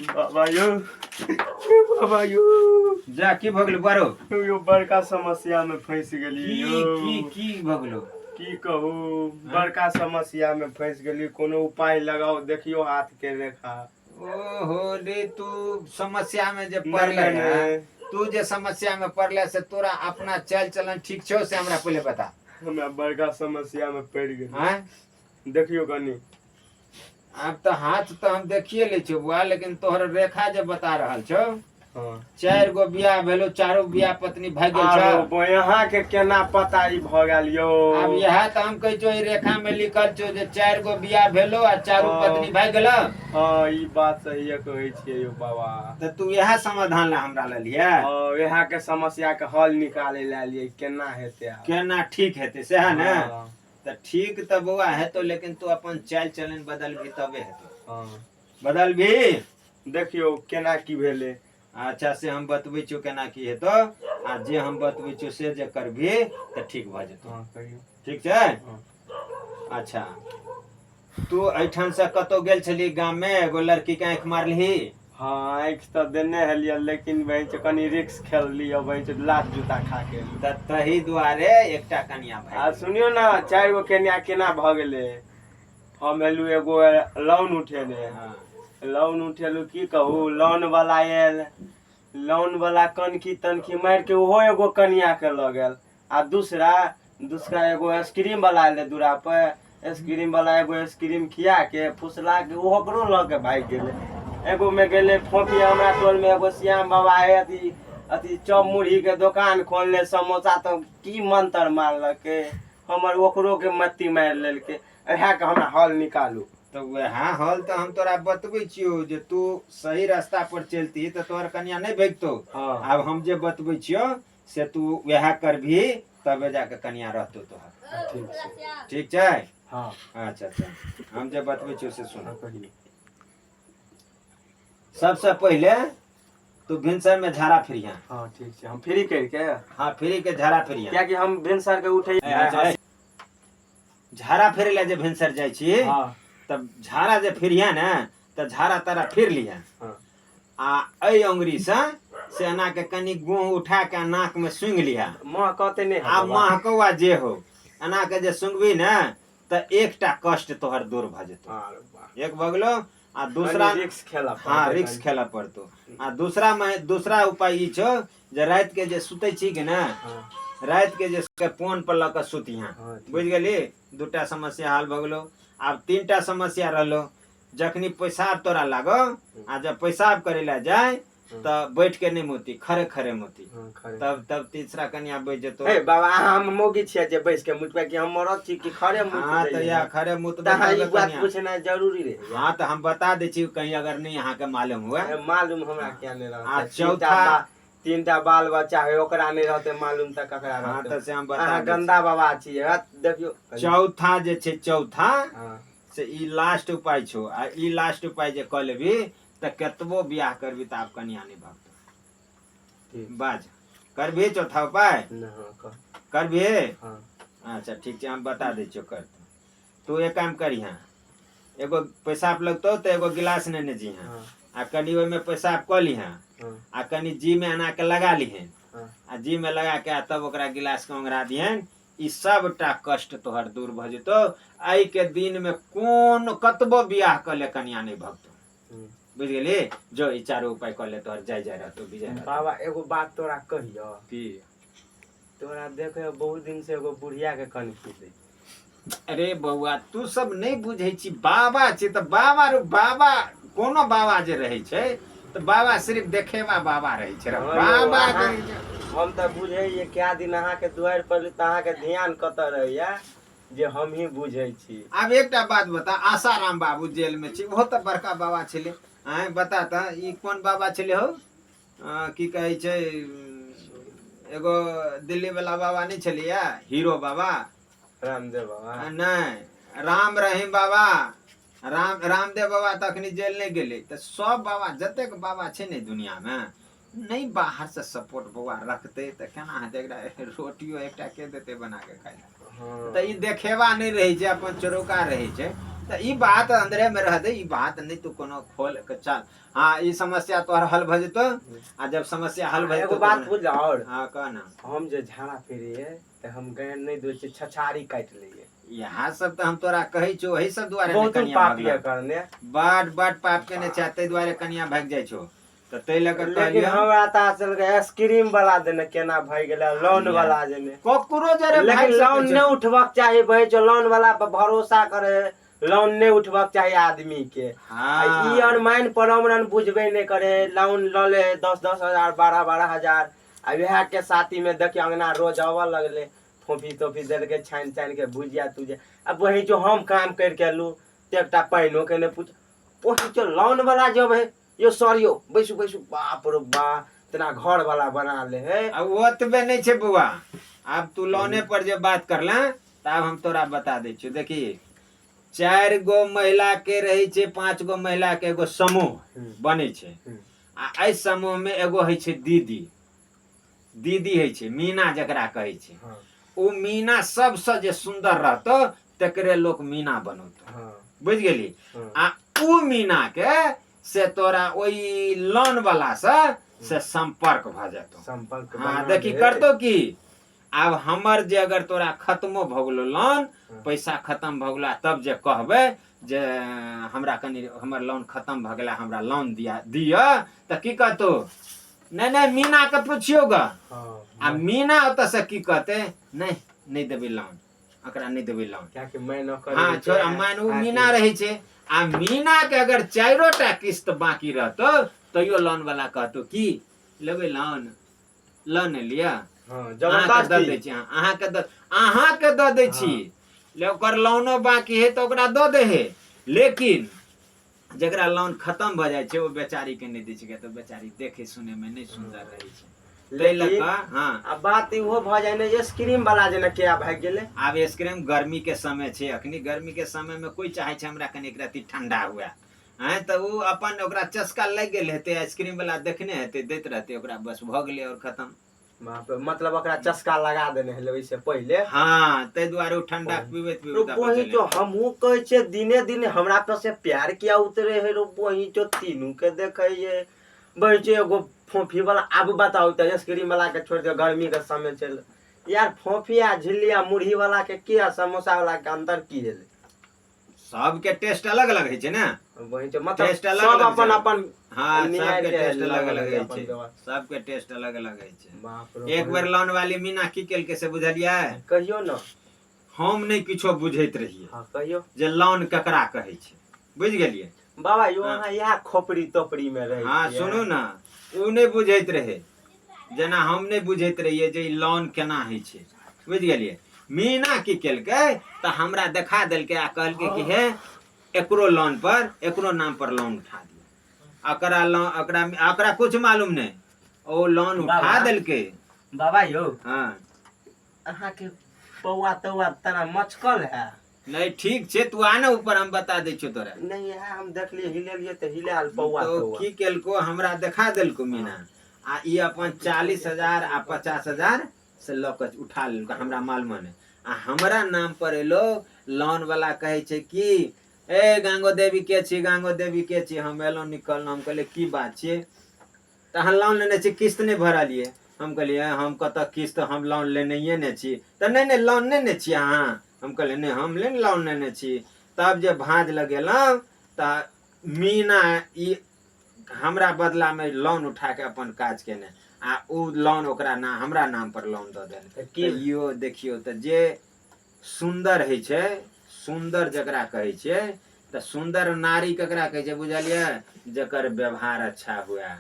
बाबा यो बाबा यो जा की भगलो बारो यो बड़का समस्या में फंस गेली की यो की भगलो की कहू बड़का समस्या में फंस गेली कोनो उपाय लगाओ देखियो हाथ के रेखा ओहो रे तू समस्या में जे नहीं, पड़ले नहीं, है नहीं। तू जे समस्या में पड़ले से तोरा अपना चल चलन ठीक छौ से हमरा पहले बता हमरा बड़का समस्या में पड़ गेली हैं देखियो कनी अब तो हाथ तो हम देखिए ले छो बुआ लेकिन तोहर रेखा जे बता रहल छौ हाँ 4 गो बियाह भेलो 4 बियाह पत्नी भाग गेल छौ आरो यहाँ के केना पता ई भ गेल यो अब यह तो हम कह छो ई रेखा में लिखल छो जे 4 गो बियाह भेलो आ 4 पत्नी भाग गेल हाँ ई बात सही है कहै छियै यो बाबा तो तू यह समाधान ला हमरा ले लिया यहाँ के समस्या के हल निकाले ला लिए केना हेते आब? केना ठीक हेते से है ना हाँ, तो ठीक तो बउआ हेतो लेकिन तू अपन चाल चलन बदल भी तबे हेतो हाँ। बदल भी देखियो केना की भेले अच्छा से हम बतबै छौ केना की हेतो आ जे हम बतबै छौ से जे करबी तो ठीक भ जेतो हाँ कहियो ठीक छै हाँ। अच्छा तू ऐठन से कतो गेल छली गांव में एगो लड़की के आंख मारलही हाँ आँख तो देने हलिया लेकिन वही से कनी रिक्स खेल लिया वही से लात जूता खा के त तही दुआरे एकटा कन्या आ भाई सुनियो ना 4 गो केना केना भ गेले हम एलू एगो लोन उठेने लोन उठेलू की कहू लोन वाला आयल लोन वाला कनखी तनखी मार के ओहो एगो कनिया के ल गेल आ दूसरा एगो आइसक्रीम वाला आयल दूरा पे आइसक्रीम वाला एगो आइसक्रीम खिया के फुसला के ओकरो ल के भाग गेले एगो में गेले फोफी हमरा टोल में एगो श्याम बाबा है अथी चौप मुढ़ी के दुकान खोलने समोसा तो की मंत्र मारलके हमर ओकरो के मत्ती मार लेलके इहा के हमरा हल निकालू तो वह हल तो हम तोरा बतबै छियो जे तू सही रास्ता पर चलती तो तोहर कन्या नहीं भेगतो हाँ। अब हम जे बतबै छियो से तू वह करभी तबे जाके कन्या रहतो तोहर ठीक छै ठीक छै हाँ अच्छा अच्छा हम जे बतबै छियो से सुन हाँ, कहिए सबसे पहले तू भिनसर में झाड़ा फिरिया हाँ ठीक छै हम फ्री करके हाँ फ्री के झाड़ा फिरिया क्या कि हम भिनसर के उठे झाड़ा फिरे ले जे भिनसर जाय छी हाँ तब झाड़ा जे फिरिया ने तो झाड़ा तारा फिर लिया हाँ आ ऐ अंगुरी से एना के कनी गोह उठा के नाक में सूंघ लिया माँ कहते नहीं आ महकवा जे हो एना के जे सूंघबी ने तो एकटा कष्ट तोहर दूर भ जेतो एक बगलो आ दूसरा रिक्स खेला हाँ रिक्स खेला पड़तो आ दूसरा उपाय ई छो जे रात के जे सुते छी के ना रात के जे फोन पर लक सुतिहा हाँ, ठीक। बुझ गेली दूटा समस्या हल भ गेलो आब 3टा समस्या रहलो जखनी पेशाब तोरा लागो आ जब पेशाब करे ला जाए तब बैठ के नहीं मोती खरे खरे मोती तब तीसरा कन्या बैठ जतो ए बाबा हम मोगी छियै जे बैस के मुतबे कि हम मरद छी कि खरे मुत हाँ तो या खरे मुत तहाँ ई बात पूछना जरूरी रहे हाँ तो हम बता दे छी कहीं अगर नहीं यहाँ के मालूम हुआ मालूम हमरा क्या नहीं आ रहा चौथा 3टा बाल बच्चा है ओकरा नहीं रहते मालूम त ककरा हाँ रहते तो से हम बता अहाँ दै छी। गंदा बाबा छियै देखियो चौथा जे छै चौथा हाँ से ई लास्ट उपाय छो आ ई लास्ट उपाय जे क लेबी त केतबो बियाह करबी त आब कन्या नहीं भगतो ठीक बाज करबी चौथा उपाय न हाँ कह करबी हाँ अच्छा ठीक छै हम बता दै छियो कर तू एक काम करिहा एगो पेशाब लगतो तो एगो गिलास ने जीहा हाँ आ कनी ओय में पेशाब क लीहा हाँ आ कनी जी में एना के लगा लीहें हाँ आ जी में लगा के आ तब ओकरा गिलास के ओंगरा दिहन ई सबटा कष्ट तोहर दूर भ जेतो आई के दिन में कोन कतबो बियाह क ले कन्या नहीं भगतो बुझ गेली जो ई चारो उपाय क ले तोहर जाय जाय रहतो विजय रहतो बाबा एगो बात तोरा कहियो की तोरा देखे बहुत दिन से एगो बुढ़िया के कनखी दे अरे बउआ तू सब नहीं बुझे छी बाबा छी त बाबा रो बाबा कोनो बाबा जे रहे छै त बाबा सिर्फ देखेवा बाबा रहे छै रे। बाबा हम त बुझे ये क्या दिन अहाँ के दुआर पर त अहाँ के ध्यान कत रहैया जे हम ही बुझे छी अब एकटा बात बता आसाराम बाबू जेल में छी वो त बड़का बाबा छले आय बता त ई कोन बाबा छले हो की कहे छै एगो दिल्ली वाला बाबा नहीं छलिया हीरो बाबा रामदेव बाबा नहीं राम रहीम बाबा रामदेव बाबा तखनी जेल नहीं गेले तो सब बाबा जतेक बाबा छे ने दुनिया में नहीं बाहर से सपोर्ट बाबा रखते तो केना हेते एकरा रोटियो एकटा के देते बना के खाए हाँ। तो ई देखेवा नहीं रही छै, अपन चोरोका रही छै। तो ई बात अंदरे में रह दे, ई बात नहीं तू कोनो खोल के चल। हाँ ई समस्या तोहर हल भ जेतो। आ जब समस्या हल भ जेतो एगो बात बुझ और हाँ कह ना। हम जे झाड़ा फिरिए त हम गैन नहीं दो छै, छछारी काट लिए। यहाँ सब तो हम तोरा कही छो, वही सब दुआरे ने बहुत कनिया पाप भगला। ये करने। बड़ पाप के ने चाहते दुआरे कनिया भाग जाय छो। तो तै लग लेकिन कहलियो हमरा त असल के आइसक्रीम वाला देने केना भाग गेला, लोन वाला देने। कोकरो जरे भाग लेकिन लोन सकै नहीं छो। उठबाक चाही भाई, जो लोन वाला पर भरोसा करे, लोन नहीं उठबाक चाही आदमी के। हाँ। ई अनमाइन परमरन बुझबे नहीं करे, लोन ल ले 10-10 हजार 12-12 हजार। आ वह के साथी में देखिए अंगना रोज आवा लगले, फोफी तोफी दे के छान छान के भुजिया तुझे। अब वही जो हम काम करके लू एकटा पाइनो के ने पूछ, वही जो लोन वाला जब है यो सरियो बैसु बैसु, बाप रे बा इतना घर वाला बना ले है। अब ओतबे नहीं छे बुआ। अब तू लोने पर जे बात करला तब हम तोरा बता दे छी। देखी 4 गो महिला के रही छे, 5 गो महिला के एगो समूह बने छे। आ एहि समूह में एगो है छे दीदी। दीदी है छे मीना जकरा कहे छे। हाँ। उ मीना सबसे जे सुंदर रहतो तकरे लोग मीना बनतो। हाँ। बुझ गेली। हाँ। आ उ मीना के से तोरा ओई लोन वाला से संपर्क भ जातो। संपर्क हाँ बना देखी ले। करतो की अब हमर जे अगर तोरा खत्मो भ गेलो लोन, पैसा खत्म भ गेला तब जे कहबे जे हमरा कनी हमर लोन खत्म भ गेला, हमरा लोन दिया त की कहतो, नहीं नहीं मीना के पूछियो ग। हाँ। आ मीना ओत से की कहते, नहीं देबे लोन, एकरा नहीं देबे लोन। क्या कि मैं न कर। हाँ छोड़ मान उ मीना रही छे। आ मीना के अगर 4टा किस्त बाकी रहतो तैयो लोन वाला कहतो की लेबे लोन, लोन लिया। हाँ अहाँ के द दै छी, अहाँ के द दै छी। ले ओकर लोनो बाकी है तो ओकरा द दे है। लेकिन जकरा लोन खत्म भ जाय छे वो बेचारी के नहीं दै छै, तो बेचारी देखे सुने में नहीं सुंदर रही छे। लेकिन हाँ अब बात इहो भ जाय ने, आइसक्रीम वाला जेना क्या भाग गेले। आब आइसक्रीम गर्मी के समय छे, अखनी गर्मी के समय में कोई चाहे छे हमरा कनी एक रत्ती ठंडा हुआ है, तो उ अपन ओकरा चस्का लग गेल हेते, आइसक्रीम वाला देखने हेते देत रहते ओकरा, बस भ गेले और खत्म। मतलब ओकरा चस्का लगा देने है वैसे पहले। हाँ तै दुआरे उ ठंडा पीबैत वही जो हमहू कहे छे दिने दिने हमरा पे से प्यार किया उतरे है। वही जो तीनों के देखे ये वही जो एगो फोफी वाला। अब बताओ तो आइसक्रीम वाला के छोड़ दे, गर्मी के समय चल यार, फोफिया झिल्लिया मुरही वाला के किया, समोसा वाला के अंतर की है? सबके टेस्ट अलग अलग है छे ना। वही जो मतलब टेस्ट अलग सब अलग अपन छै। अपन हाँ निहार सबके के टेस्ट अलग अलग है अपन छे, व्यवस्था। सबके टेस्ट अलग अलग है छे। बाप रे एक बार लोन वाली मीना की केलके से बुझलियै, कहियो न। हम नहीं किछो बुझैत रहिए हाँ कहियो जे लोन ककरा कहे छे, बुझ गेलिए। बाबा यो अहाँ यहाँ खोपड़ी तोपड़ी में रहे हाँ छियै। सुनू ना, उ नहीं बुझैत रहे जेना हम नहीं बुझैत रहिए जे लोन केना है छे, बुझ गेलिए। मीना की केलके तो हमरा देखा देलके आ कहलके कि हे एकरो लोन पर, एकरो नाम पर लोन उठा दिया। अकरा कुछ मालूम नहीं, ओ लोन उठा बाबा। देलके। बाबा यो हाँ अहाँ के पौआ तौआ तना मचकल है। नहीं ठीक छे, तू आ ना ऊपर, हम बता दे छो तोरा। नहीं है हम देख लिए हिलेलिए तो हिलाल पौआ तो तौआ। की केलको हमरा देखा देलको मीना, आ ई अपन 40,000 आ 50,000 से लक उठा लेलको, हमरा मालूम नहीं। आ हमरा नाम पर एलो, लोन वाला कहे छे कि ए गांगो देवी के छी, गांगो देवी के छी। हम एलो निकल, हम कहले की बात छे, तो हम लोन लेने छी किस्त नहीं भरलिए। हम कहलिए हम कत किस्त, हम लोन लेने ने छी। तो नहीं लोन नहीं ने छी अहाँ। हम कहलिए नहीं हम ले लोन लेने छी। तब जे भांज लगेलौं तो मीना ई हमरा बदला में लोन उठा के अपन काज केने, आ उ लोन ओकरा ना हमरा नाम पर लोन द देल। यो देखियो तो जे सुंदर है छे, सुंदर जकरा कहे छे, तो सुंदर नारी ककरा कहे छे बुझलिए, जकर व्यवहार अच्छा हुआ।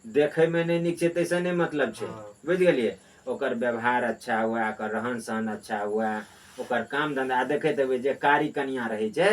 देखे में नहीं नीक छे तैसे नहीं मतलब छे, बुझ गेलिए। ओकर व्यवहार अच्छा हुआ, ओकर रहन सहन अच्छा हुआ, ओकर काम धंधा देखे देबे। जे कारी कन्या रहे छे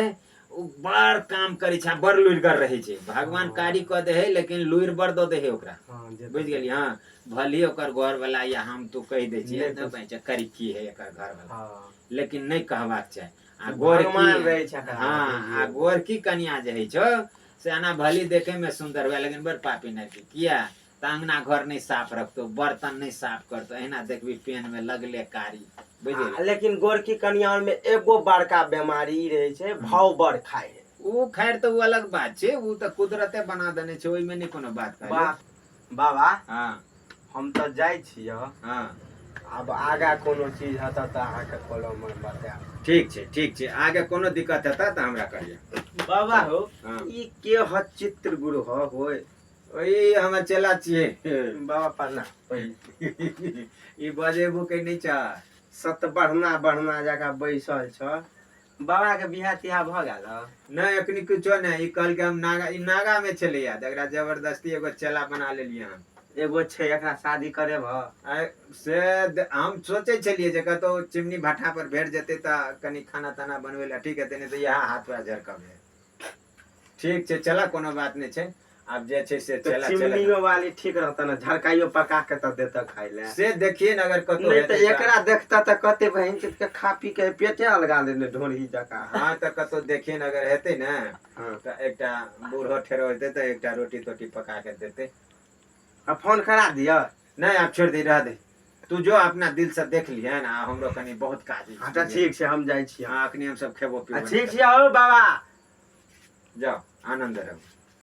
उ बड़ काम करे छे, बड़ लुइरगर रहे छे। भगवान कारी क दे है लेकिन लुइर बड़ द दे है ओकरा, बुझ गेलिए। हाँ भली ओकर घर वाला या हम तू कह दे छिए न भाई करी की है एकर घर वाला, लेकिन नहीं कहबाक चाहे। आ गोरकी, हाँ आ गोरकी कन्या जे है छो से आना भली देखे में सुंदर हुआ, लेकिन बड़ पापी नहीं किया। तो अंगना घर नहीं साफ रखतो, बर्तन नहीं साफ करतो, एना देखबी पेन में लगले कारी, लेकिन गोरकी कन्या में एगो बड़का बीमारी रहे छै, भाव बड़ खाए है। उ खैर तो उ अलग बात छै, उ तो कुदरते बना देने छै, ओइ में नहीं कोनो बात कहले। बाबा हाँ हम तो जाय छिय, हाँ अब आगा कोनो चीज हता त अहाँ के कॉलम में बताएब। ठीक छै, आगे कोनो दिक्कत हेता त हमरा कहिए। बाबा हो हाँ। ई के ह चित्र गुरु ह होय? ओई हमर चेला छिए। बाबा पन्ना ई बजेबो के नहीं छ। सत बढ़ना जगह बैसल छ। बाबा के बियाह तियाह भ गेल? नहीं अखनी कुछो नहीं, ई कहल के हम नागा, ई नागा में छलिया, एकरा जबरदस्ती एगो चेला बना लेलिए हम। एगो छै एकरा शादी करे भ? हम सोचे छलिए जे कतो चिमनी भट्ठा पर भेट जेते त कनी खाना ताना बनवे ला ठीक हेते, नहीं तो यहाँ हाथ पैर झरकबे। ठीक छै चला, कोनो बात नहीं छै। अब जे छै से चला चिमनियो वाली ठीक रहता ना, झरकाइयो पका के त देता खाइ ले। से देखिए न अगर कतो नहीं त एकरा देखता त कते बहन चित के खा पी के पेटे अलगा लेने ढोरी जका। हाँ त कतो देखिए न अगर हेते न हाँ। त एकटा बूढ़ो ठेरो हेते त एकटा रोटी तोटी पका के देते। अब फोन करा दिया? नहीं आप छोड़ दे, रह दे। तू जो अपना दिल से देख लिया ना, हमरो कनी बहुत काज है। अच्छा ठीक छै, हम जाय छी। हाँ अखनी हम सब खेबो पीबो। ठीक छै हो बाबा, जाओ आनंद रहो।